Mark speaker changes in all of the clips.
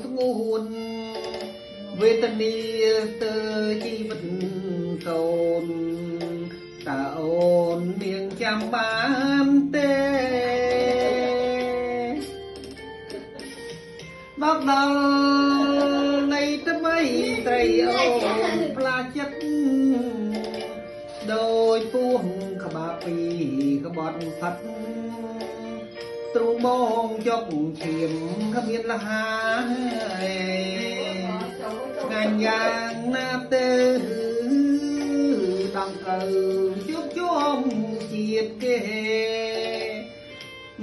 Speaker 1: ស្ងួនវេទនាទៅជីវិតកូនតើអូននាងចាំបានទេមកដល់នៃថ្មីត្រីអូនផ្លាចិត្តដោយពួងក្បាលពីក្បត់ផាត់ទ្រូបងចុកឈាមគ្មានលហាឆ្ងាញ់យ៉ាងណាទៅដងកើជួបជុំជាតិគេ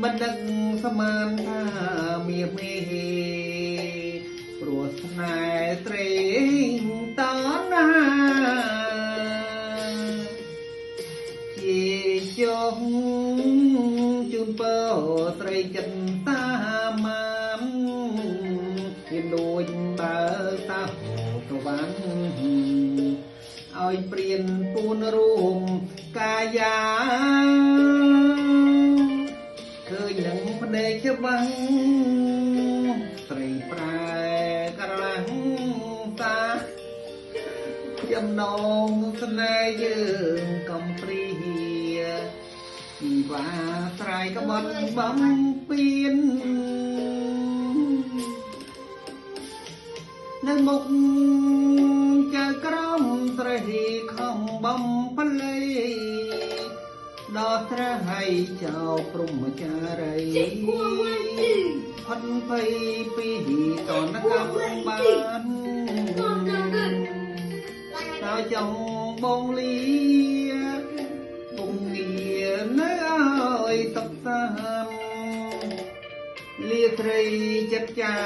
Speaker 1: មិនដឹងស្មានថាមាមេព្រោះស្នេហ៍ត្រេងតណាជាចុងជូនពរស្រីចិត្តតាមានមានដូចបើតាក៏បានឲ្យព្រៀនពូនរួមកាយាឃើញនឹងភ្នែកច្បាស់ស្រីប្រែក្រឡាំងតាចំណងស្នេហ៍យើងកំព្រីជីវ៉ាស្រ័យក្បត់បំពៀននៅមុខចៅក្រមស្រីខំបំភ្លៃដល់ស្រ័យចោលព្រំចារីផុតភ័យពីតនកម្មបានតើចង់បងលីបងងារនៅឲ្យតុកសានលាត្រីចិត្តចា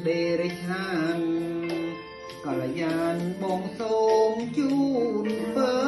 Speaker 1: ដេរិឆានកល្យានបងសូមជូនពើ